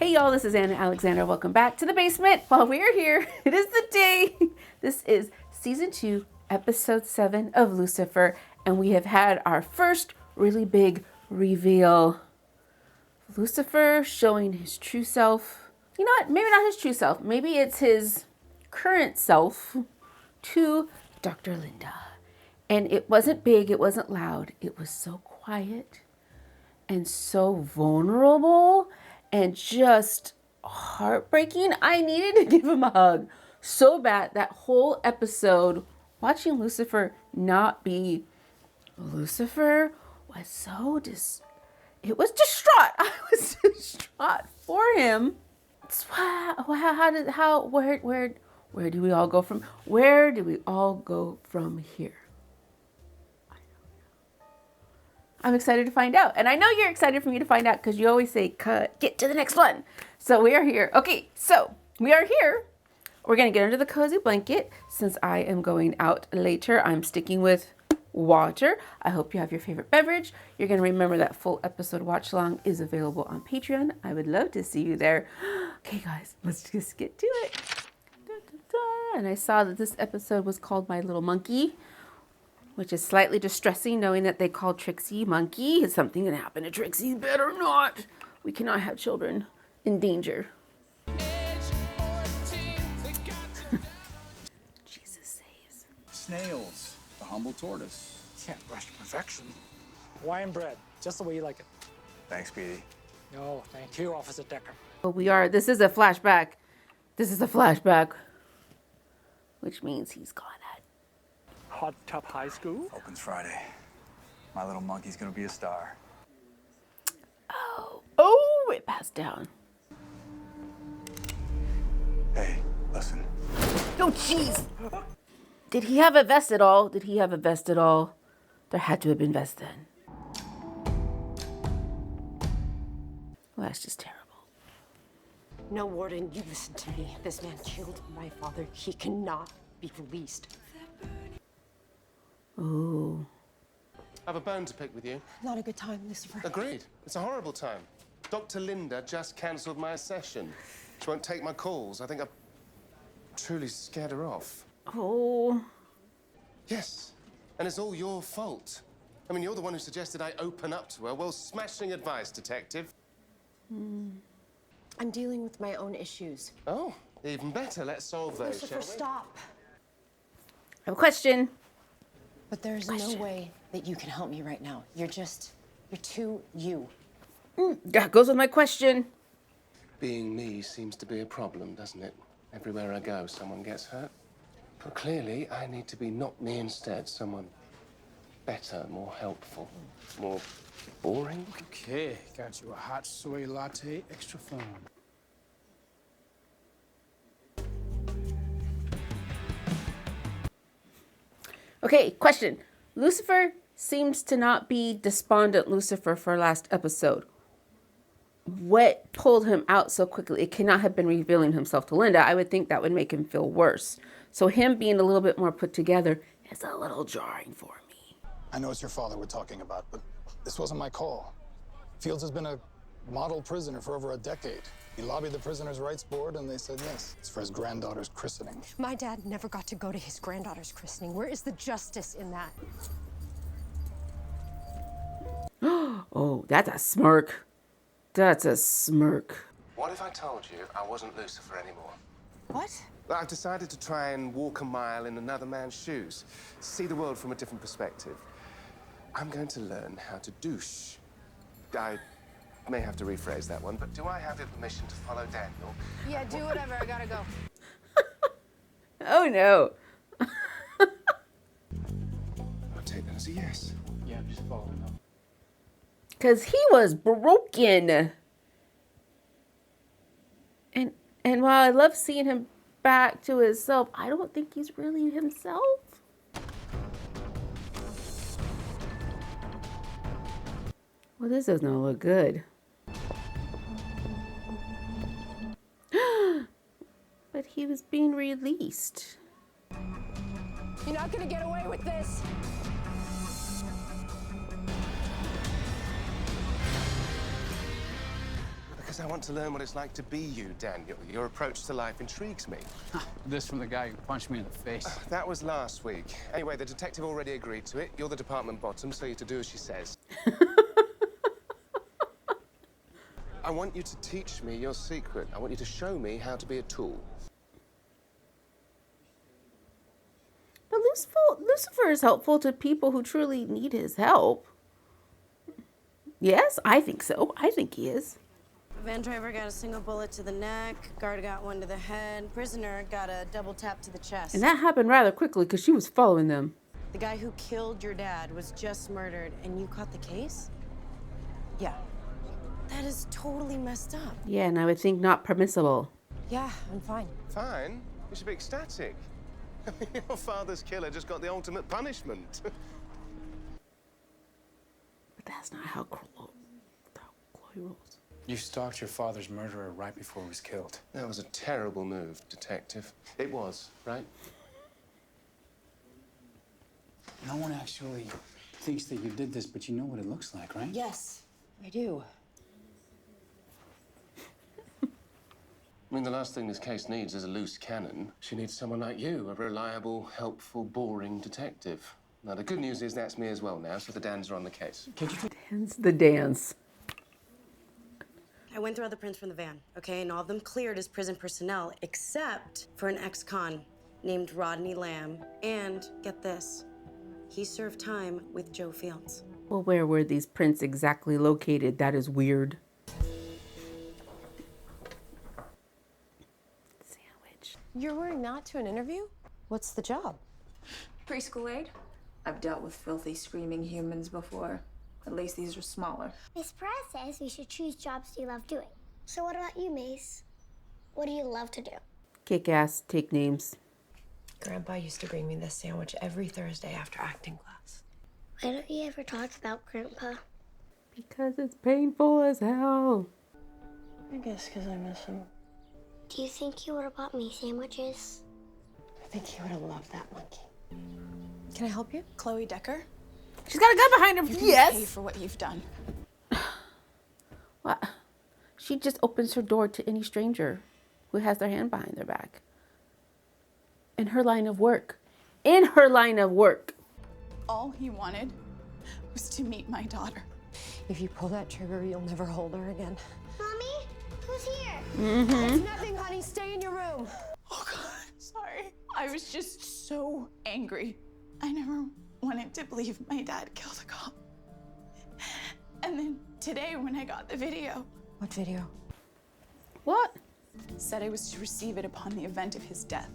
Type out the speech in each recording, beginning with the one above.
Hey y'all, this is Anna Alexander. Welcome back to the basement. While we are here, it is the day. This is season 2, episode 7 of Lucifer, and we have had our first really big reveal. Lucifer showing his true self. You know what? Maybe not his true self. Maybe it's his current self to Dr. Linda. And it wasn't big, it wasn't loud. It was so quiet and so vulnerable and just heartbreaking. I needed to give him a hug so bad. That whole episode, watching Lucifer not be Lucifer was so it was distraught. I was distraught for him. Where do we all go from? Where do we all go from here? I'm excited to find out. And I know you're excited for me to find out because you always say, cut, get to the next one. So we are here. Okay, so we are here. We're going to get under the cozy blanket. Since I am going out later, I'm sticking with water. I hope you have your favorite beverage. You're going to remember that full episode watch along is available on Patreon. I would love to see you there. Okay, guys, let's just get to it. And I saw that this episode was called My Little Monkey, which is slightly distressing knowing that they called Trixie Monkey. Is something going to happen to Trixie? Better not. We cannot have children in danger. Jesus saves. Snails, the humble tortoise. Can't rush to perfection. Hawaiian bread, just the way you like it. Thanks, Petey. No, thank you, Officer Decker. Well, this is a flashback. Which means he's gone at Hot Tub High School? Opens Friday. My little monkey's gonna be a star. Oh, it passed down. Hey, listen. Oh, jeez. Did he have a vest at all? There had to have been vests then. Well, that's just terrible. No, Warden, you listen to me. This man killed my father. He cannot be released. Ooh. I have a bone to pick with you. Not a good time, Lucifer. Agreed. It's a horrible time. Dr. Linda just cancelled my session. She won't take my calls. I think I've truly scared her off. Oh. Yes, and it's all your fault. I mean, you're the one who suggested I open up to her. Well, smashing advice, detective. I'm dealing with my own issues. Oh, even better. Let's solve those, Lucifer, shall we? stop. I have a question. But there's no way that you can help me right now. You're too you. That goes with my question. Being me seems to be a problem, doesn't it? Everywhere I go, someone gets hurt. But clearly, I need to be not me instead. Someone better, more helpful, more boring. Okay, got you a hot soy latte, extra foam. Okay, question. Lucifer seems to not be despondent Lucifer for last episode. What pulled him out so quickly? It cannot have been revealing himself to Linda. I would think that would make him feel worse. So him being a little bit more put together is a little jarring for me. I know it's your father we're talking about, but this wasn't my call. Fields has been a model prisoner for over a decade. He lobbied the Prisoners' Rights Board, and they said yes. It's for his granddaughter's christening. My dad never got to go to his granddaughter's christening. Where is the justice in that? Oh, that's a smirk. That's a smirk. What if I told you I wasn't Lucifer anymore? What? I've decided to try and walk a mile in another man's shoes, see the world from a different perspective. I'm going to learn how to douche. I may have to rephrase that one, but do I have your permission to follow Daniel? Yeah, do whatever. I gotta go. Oh, no. I'll take that as a yes. Yeah, I'm just following up. Because he was broken. And while I love seeing him back to himself, I don't think he's really himself. Well, this does not look good. But he was being released. You're not gonna get away with this. Because I want to learn what it's like to be you, Daniel. Your approach to life intrigues me. This from the guy who punched me in the face. That was last week. Anyway, the detective already agreed to it. You're the department bottom, so you have to do as she says. I want you to teach me your secret. I want you to show me how to be a tool. But Lucifer is helpful to people who truly need his help. Yes, I think so. I think he is. Van driver got a single bullet to the neck, guard got one to the head, prisoner got a double tap to the chest. And that happened rather quickly because she was following them. The guy who killed your dad was just murdered, and you caught the case? Yeah. That is totally messed up. Yeah, and I would think not permissible. Yeah, I'm fine. Fine? You should be ecstatic. Your father's killer just got the ultimate punishment. But that's not how Chloe rolls. You stalked your father's murderer right before he was killed. That was a terrible move, detective. It was, right? No one actually thinks that you did this, but you know what it looks like, right? Yes, I do. I mean, the last thing this case needs is a loose cannon. She needs someone like you, a reliable, helpful, boring detective. Now, the good news is that's me as well now, so the Dans are on the case. Hence the dance. I went through all the prints from the van, okay, and all of them cleared as prison personnel, except for an ex-con named Rodney Lamb. And get this, he served time with Joe Fields. Well, where were these prints exactly located? That is weird. Sandwich. You're wearing that to an interview? What's the job? Preschool aide. I've dealt with filthy, screaming humans before. At least these are smaller. Miss Pratt says we should choose jobs you love doing. So what about you, Mace? What do you love to do? Kick ass, take names. Grandpa used to bring me this sandwich every Thursday after acting class. Why don't you ever talk about Grandpa? Because it's painful as hell. I guess because I miss him. Do you think he would have bought me sandwiches? I think he would have loved that monkey. Can I help you? Chloe Decker. She's got a gun behind her. You can Yes. pay for what you've done. What? She just opens her door to any stranger who has their hand behind their back. In her line of work. In her line of work. All he wanted was to meet my daughter. If you pull that trigger, you'll never hold her again. Mommy? Who's here? It's nothing, honey. Stay in your room. Oh, God. Sorry. I was just so angry. I never wanted to believe my dad killed a cop. And then today when I got the video. What video? What? Said I was to receive it upon the event of his death.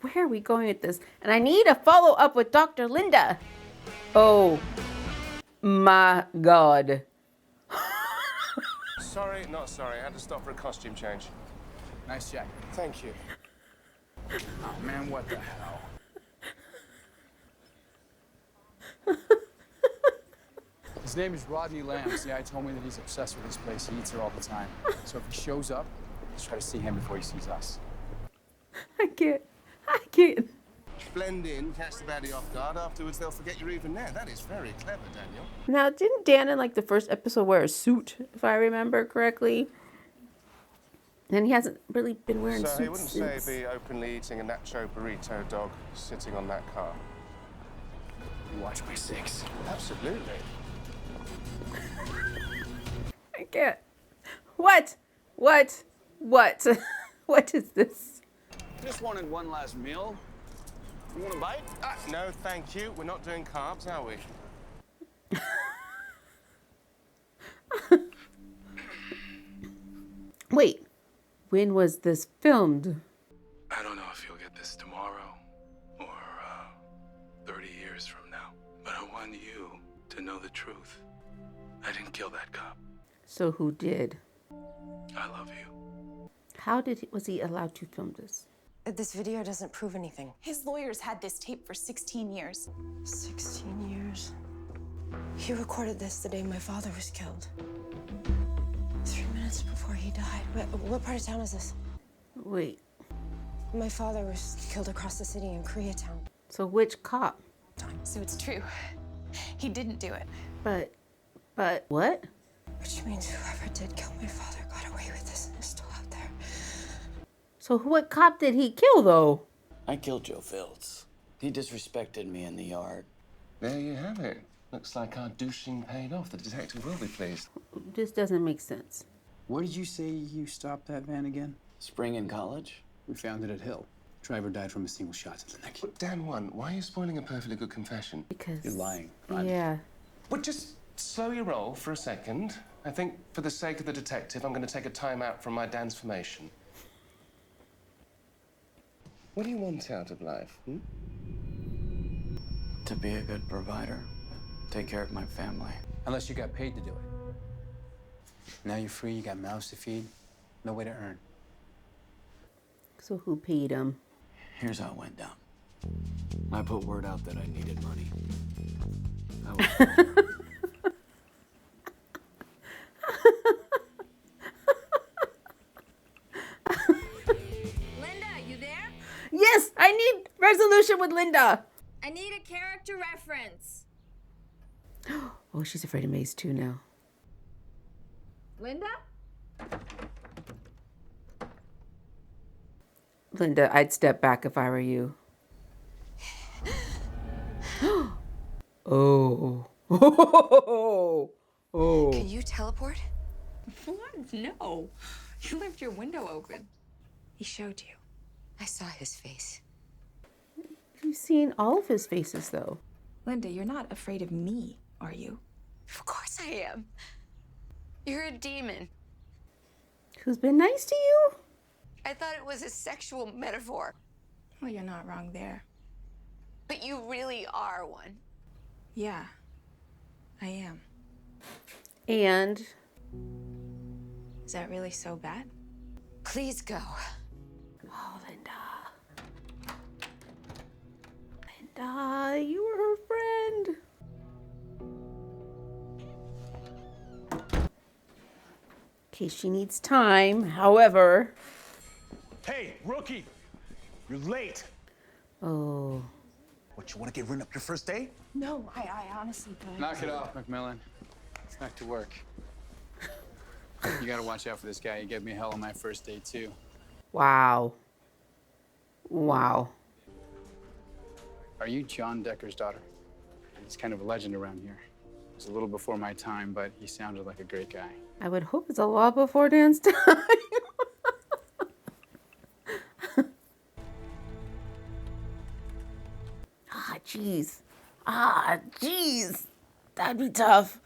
Where are we going with this? And I need a follow up with Dr. Linda. Oh my God. Sorry, not sorry. I had to stop for a costume change. Nice jacket. Thank you. Oh, man, what the hell? His name is Rodney Lamb. The guy told me that he's obsessed with this place. He eats here all the time. So if he shows up, let's try to see him before he sees us. I can't. I can't. Blend in, catch the baddie off guard. Afterwards, they'll forget you're even there. That is very clever, Daniel. Now, didn't Dan in like the first episode wear a suit, if I remember correctly? And he hasn't really been wearing So suits he wouldn't say since. be openly eating a nacho burrito dog sitting on that car. You watch my six. Absolutely. I can't. What? What? What? What is this? Just wanted one last meal. You want a bite? No, thank you. We're not doing carbs, are we? Wait. When was this filmed? I don't know if you'll get this tomorrow or 30 years from now, but I want you to know the truth. I didn't kill that cop. So who did? I love you. How was he allowed to film this? This video doesn't prove anything. His lawyers had this tape for 16 years. 16 years. He recorded this the day my father was killed. 3 minutes before he died. What part of town is this? Wait. My father was killed across the city in Koreatown. So which cop? So it's true. He didn't do it. But But what? Which means whoever did kill my father got away with this and is still out there. So what cop did he kill, though? I killed Joe Fields. He disrespected me in the yard. There you have it. Looks like our douching paid off. The detective will be pleased. This doesn't make sense. Where did you say you stopped that van again? Spring in college? We found it at Hill. Driver died from a single shot to the neck. But Dan, why are you spoiling a perfectly good confession? Because... You're lying, Ron. Yeah. Well, just slow your roll for a second. I think for the sake of the detective, I'm going to take a time out from my transformation. What do you want out of life, To be a good provider. Take care of my family. Unless you got paid to do it. Now you're free, you got mouths to feed, no way to earn. So who paid him? Here's how it went down. I put word out that I needed money. Linda, you there? Yes, I need resolution with Linda. I need a character reference. Oh, she's afraid of Maze too now. Linda? Linda, I'd step back if I were you. Oh. Oh. Can you teleport? What? No. You left your window open. He showed you. I saw his face. You've seen all of his faces, though. Linda, you're not afraid of me, are you? Of course I am. You're a demon. Who's been nice to you? I thought it was a sexual metaphor. Well, you're not wrong there. But you really are one. Yeah, I am. And? Is that really so bad? Please go. Oh, Linda. Linda, you were her friend. Okay, she needs time, however. Hey, rookie! You're late. Oh. What, you want to get written up your first day? No, I honestly don't. Knock it off, McMillan. It's back to work. You gotta watch out for this guy. He gave me hell on my first day, too. Wow. Wow. Are you John Decker's daughter? He's kind of a legend around here. It was a little before my time, but he sounded like a great guy. I would hope it's a lot before Dan's time. Jeez. Jeez. That'd be tough.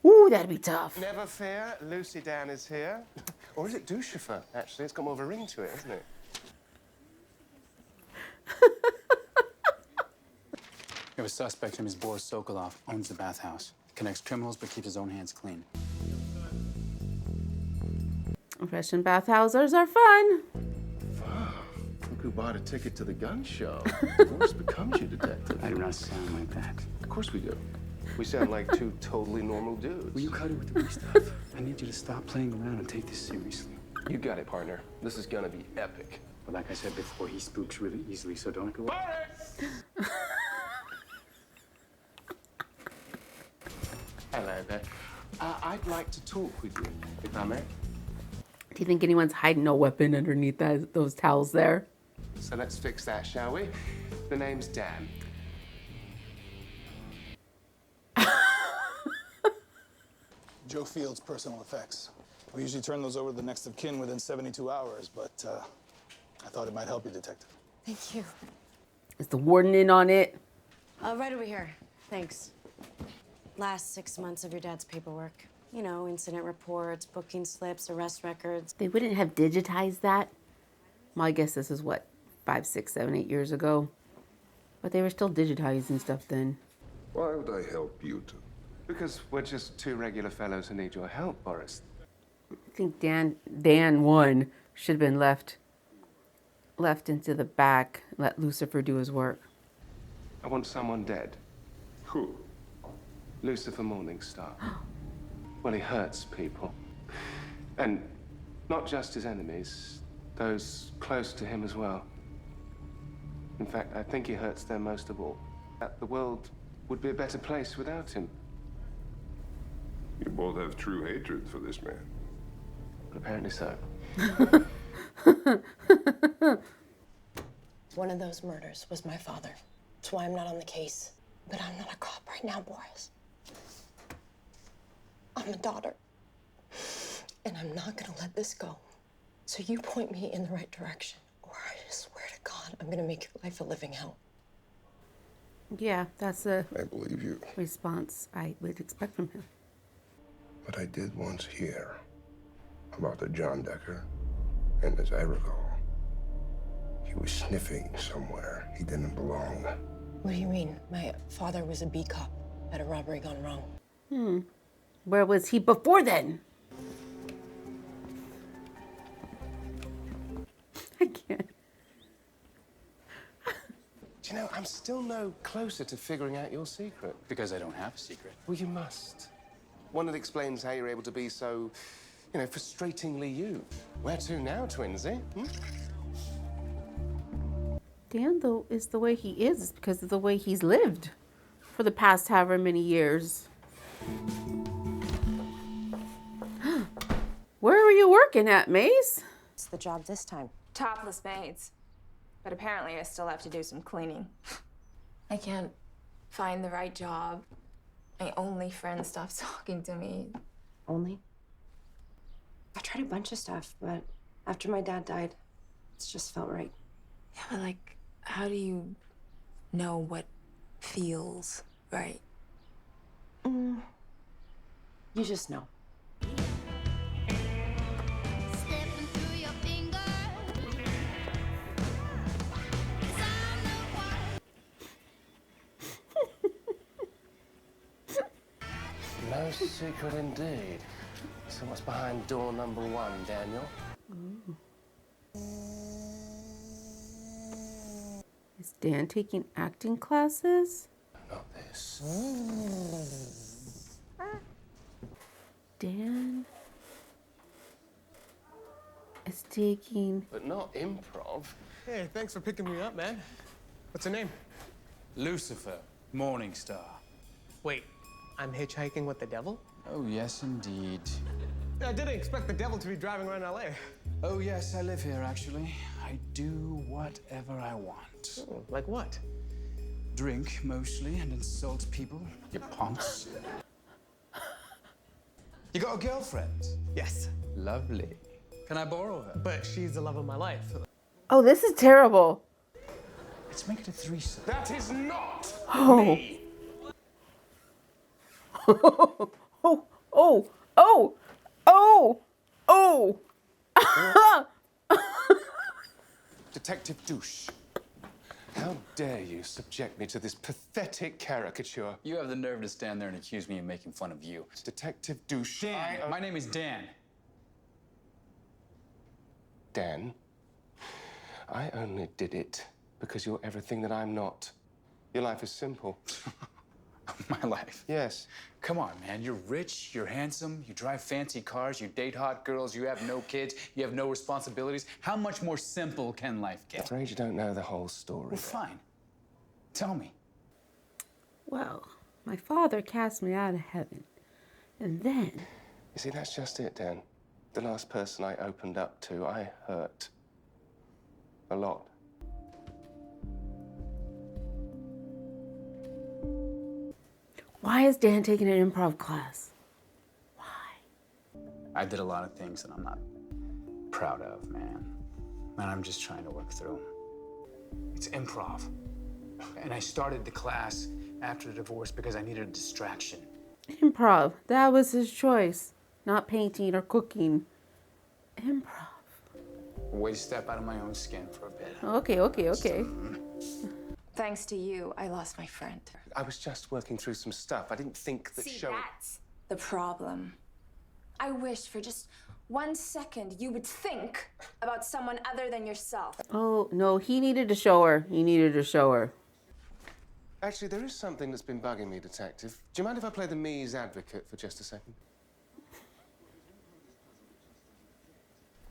Ooh, that'd be tough. Never fear, Lucy Dan is here. Or is it Lucifer, actually? It's got more of a ring to it, hasn't it? We have a suspect named Boris Sokolov, owns the bathhouse. Connects criminals, but keeps his own hands clean. Russian bathhouses are fun. Look who bought a ticket to the gun show. Boris becomes your detective. I do not sound like that. Of course we do. We sound like two totally normal dudes. Will you cut it with the big stuff? I need you to stop playing around and take this seriously. You got it, partner. This is gonna be epic. But like I said before, he spooks really easily, so don't go. Hello there. I'd like to talk with you, if I may. Do you think anyone's hiding a weapon underneath those towels there? So let's fix that, shall we? The name's Dan. Joe Fields' personal effects. We usually turn those over to the next of kin within 72 hours, but I thought it might help you, Detective. Thank you. Is the warden in on it? Right over here. Thanks. Last 6 months of your dad's paperwork. You know, incident reports, booking slips, arrest records. They wouldn't have digitized that. Well, I guess this is what, 5, 6, 7, 8 years ago. But they were still digitizing stuff then. Why would I help you two? Because we're just two regular fellows who need your help, Boris. I think Dan 1 should have been left into the back, let Lucifer do his work. I want someone dead. Who? Lucifer Morningstar. Well, he hurts people. And not just his enemies, those close to him as well. In fact, I think he hurts them most of all. That the world would be a better place without him. both have true hatred for this man. Apparently so. One of those murders was my father. That's why I'm not on the case. But I'm not a cop right now, Boris. I'm a daughter. And I'm not gonna let this go. So you point me in the right direction, or I swear to God, I'm gonna make your life a living hell. Yeah, that's a I believe you. response I would expect from him. But I did once hear about the John Decker, and as I recall, he was sniffing somewhere he didn't belong. What do you mean? My father was a B cop at a robbery gone wrong. Where was he before then? I can't. Do you know, I'm still no closer to figuring out your secret. Because I don't have a secret. Well, you must. One that explains how you're able to be so, frustratingly you. Where to now, twinsy? Dan, though, is the way he is because of the way he's lived for the past however many years. Where were you working at, Mace? It's the job this time. Topless maids. But apparently I still have to do some cleaning. I can't find the right job. My only friend stops talking to me. Only? I tried a bunch of stuff, but after my dad died, it's just felt right. Yeah, but like, how do you know what feels right? You just know. No secret indeed. So what's behind door number 1, Daniel? Is Dan taking acting classes? Not this. Dan is taking... But not improv. Hey, thanks for picking me up, man. What's your name? Lucifer, Morning Star. Wait, I'm hitchhiking with the devil? Oh, yes, indeed. I didn't expect the devil to be driving around LA. Oh, yes, I live here, actually. I do whatever I want. Oh, like what? Drink, mostly, and insult people, you punks. You got a girlfriend? Yes. Lovely. Can I borrow her? But she's the love of my life. Oh, this is terrible. Let's make it a threesome. That is not me. Oh. Detective Douche. How dare you subject me to this pathetic caricature? You have the nerve to stand there and accuse me of making fun of you. Detective Douche. Dan, my name is Dan. Dan, I only did it because you're everything that I'm not. Your life is simple. My life? Yes. Come on, man. You're rich, you're handsome, you drive fancy cars, you date hot girls, you have no kids, you have no responsibilities. How much more simple can life I'm get? afraid you don't know the whole story. Well, fine. Tell me. Well, my father cast me out of heaven. And then... You see, that's just it, Dan. The last person I opened up to, I hurt. A lot. Why is Dan taking an improv class? I did a lot of things that I'm not proud of, man. And I'm just trying to work through. It's improv. And I started the class after the divorce because I needed a distraction. Improv. That was his choice. Not painting or cooking. Improv. Way to step out of my own skin for a bit. Okay. Thanks to you, I lost my friend. I was just working through some stuff. I didn't think that showing... That's the problem. I wish for just 1 second you would think about someone other than yourself. Oh, no, he needed to show her. Actually, there is something that's been bugging me, Detective. Do you mind if I play the me's advocate for just a second?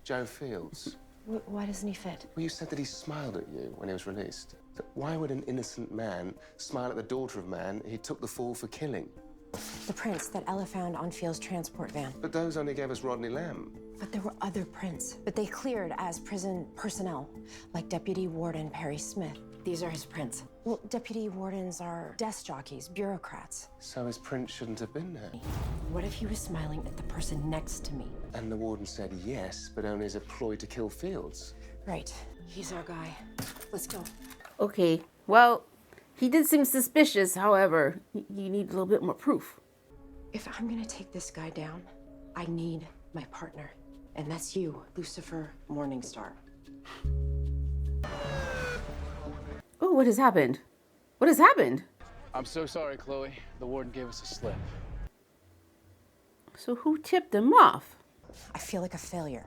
Joe Fields. Why doesn't he fit? Well, you said that he smiled at you when he was released. So why would an innocent man smile at the daughter of man he took the fall for killing? The prints that Ella found on Field's transport van. But those only gave us Rodney Lamb. But there were other prints, but they cleared as prison personnel, like Deputy Warden Perry Smith. These are his prints. Well, deputy wardens are desk jockeys, bureaucrats. So his print shouldn't have been there. What if he was smiling at the person next to me? And the warden said yes, but only as a ploy to kill Fields. Right. He's our guy. Let's go. Okay, well, he did seem suspicious. However, you need a little bit more proof. If I'm gonna take this guy down, I need my partner. And that's you, Lucifer Morningstar. Oh, what has happened? What has happened? I'm so sorry, Chloe. The warden gave us a slip. So who tipped him off? I feel like a failure.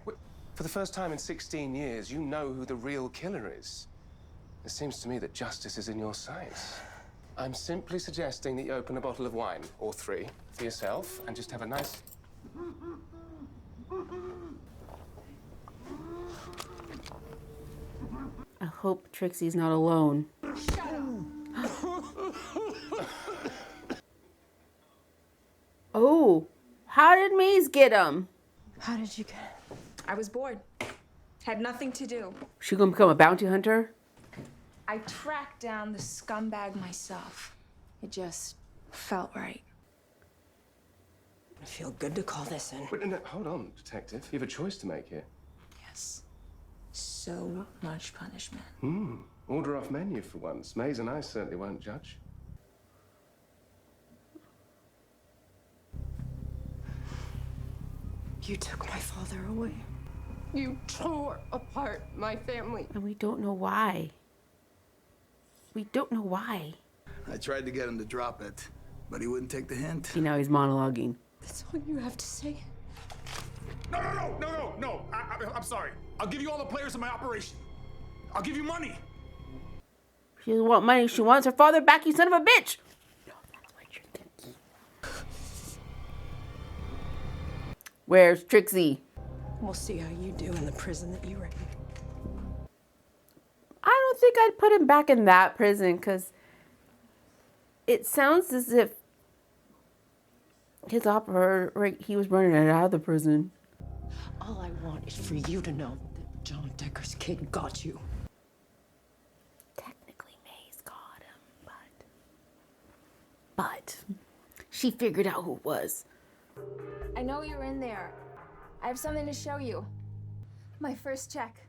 For the first time in 16 years, you know who the real killer is. It seems to me that justice is in your sights. I'm simply suggesting that you open a bottle of wine, or 3, for yourself, and just have a nice... I hope Trixie's not alone. Oh, how did Maze get him? How did you get him? I was bored. Had nothing to do. She gonna become a bounty hunter? I tracked down the scumbag myself. It just felt right. I feel good to call this in. Wait, no, hold on, Detective. You have a choice to make here. Yes. So much punishment. Order off menu for once. Maze and I certainly won't judge. You took my father away. You tore apart my family. And we don't know why. We don't know why. I tried to get him to drop it, but he wouldn't take the hint. See, now he's monologuing. That's all you have to say? No. I'm sorry. I'll give you all the players in my operation. I'll give you money. She doesn't want money. She wants her father back, you son of a bitch. No, that's what you're thinking. Where's Trixie? We'll see how you do in the prison that you ran. I don't think I'd put him back in that prison because it sounds as if his operator, he was running it out of the prison. All I want is for you to know that John Decker's kid got you. Technically, Maze got him, but she figured out who it was. I know you're in there. I have something to show you. My first check.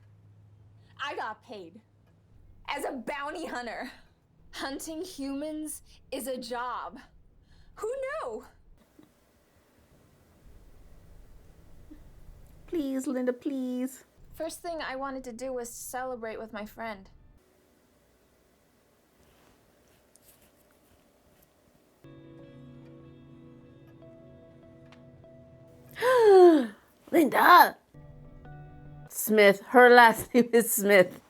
I got paid. As a bounty hunter. Hunting humans is a job. Who knew? Please, Linda, please. First thing I wanted to do was celebrate with my friend. Linda! Smith. Her last name is Smith.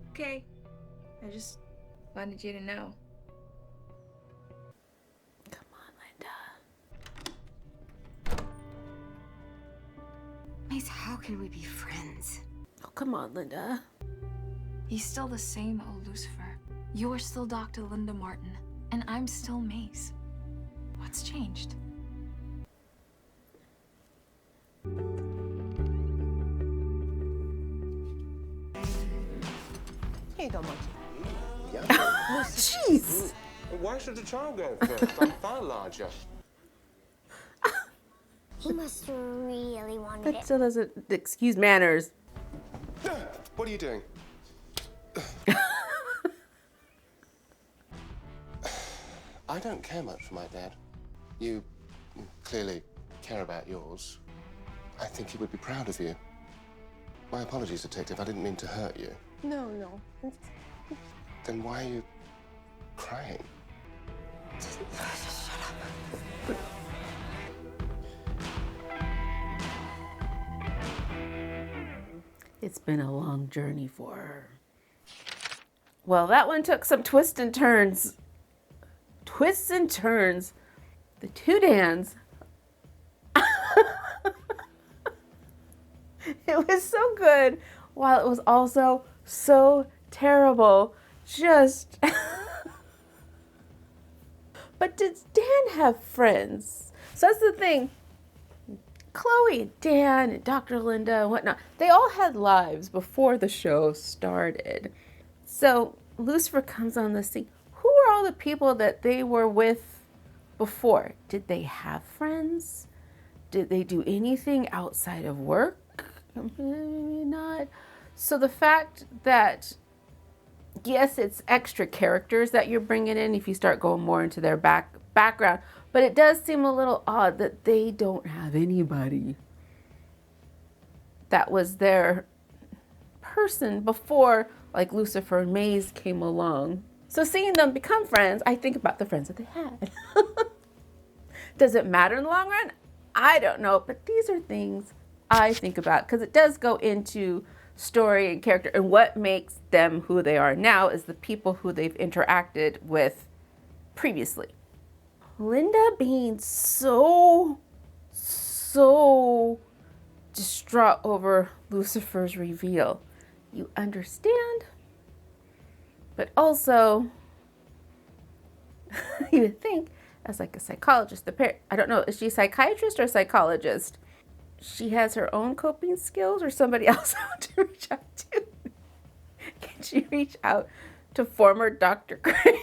Okay. I just wanted you to know. Come on, Linda. Maze, how can we be friends? Oh, come on, Linda. He's still the same old Lucifer. You're still Dr. Linda Martin, and I'm still Maze. What's changed? Here you go, monkey. Yeah. Jeez. Why should the child go first? I'm far larger. He must really wanted That it. still doesn't excuse manners. What are you doing? I don't care much for my dad. You clearly care about yours. I think he would be proud of you. My apologies, Detective. I didn't mean to hurt you. No. Then why are you crying? Just shut up. It's been a long journey for her. Well, that one took some twists and turns. Twists and turns. The two Dans. It was so good, while it was also so terrible. Just But does Dan have friends? So that's the thing. Chloe, Dan, and Dr. Linda, and whatnot, they all had lives before the show started. So Lucifer comes on the scene. Who are all the people that they were with before? Did they have friends? Did they do anything outside of work? Maybe not. So the fact that, yes, it's extra characters that you're bringing in if you start going more into their background, but it does seem a little odd that they don't have anybody that was their person before, like Lucifer and Maze came along. So seeing them become friends, I think about the friends that they had. Does it matter in the long run? I don't know, but these are things I think about because it does go into story and character, and what makes them who they are now is the people who they've interacted with previously. Linda being so distraught over Lucifer's reveal. You understand, but also you would think as like a psychologist, I don't know, is she a psychiatrist or a psychologist? She has her own coping skills or somebody else out to reach out to? Can she reach out to former Dr. Gray?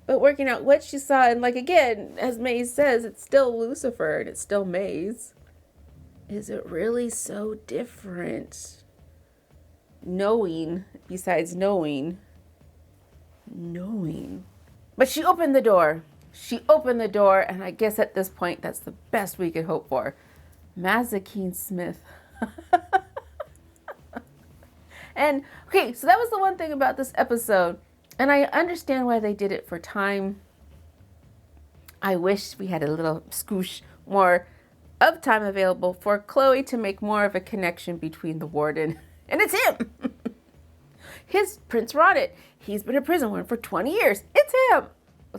But working out what she saw, and like again, as Maze says, it's still Lucifer and it's still Maze. Is it really so different? Knowing, besides knowing. But she opened the door. And I guess at this point, that's the best we could hope for. Mazakeen Smith. And, okay, so that was the one thing about this episode. And I understand why they did it for time. I wish we had a little scoosh more of time available for Chloe to make more of a connection between the warden. And it's him. His Prince Renton. He's been a prison warden for 20 years. It's him.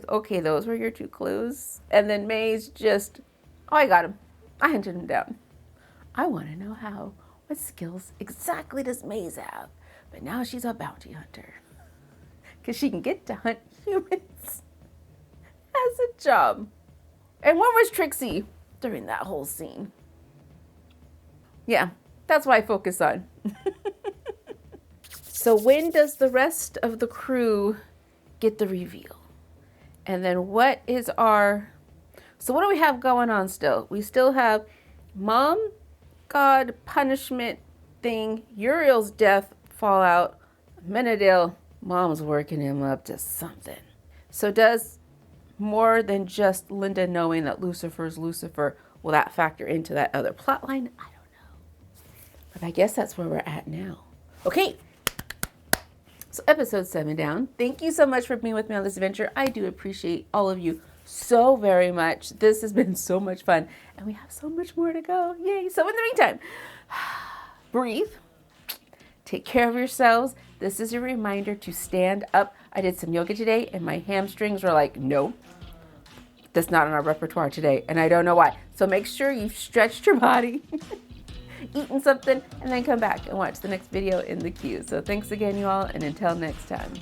Okay, those were your two clues. And then Maze just, I got him. I hunted him down. I want to know how. What skills exactly does Maze have? But now she's a bounty hunter. Because she can get to hunt humans as a job. And where was Trixie during that whole scene? Yeah, that's what I focus on. So when does the rest of the crew get the reveal? And then what is so what do we have going on still? We still have Mom, God, punishment thing, Uriel's death, fallout, Menadale, Mom's working him up to something. So does more than just Linda knowing that Lucifer's Lucifer, will that factor into that other plot line? I don't know. But I guess that's where we're at now. Okay. So episode 7 down. Thank you so much for being with me on this adventure. I do appreciate all of you so very much. This has been so much fun. And we have so much more to go. Yay. So in the meantime, breathe. Take care of yourselves. This is a reminder to stand up. I did some yoga today and my hamstrings were like, no, that's not in our repertoire today. And I don't know why. So make sure you've stretched your body, eaten something, and then come back and watch the next video in the queue. So thanks again, you all, and until next time.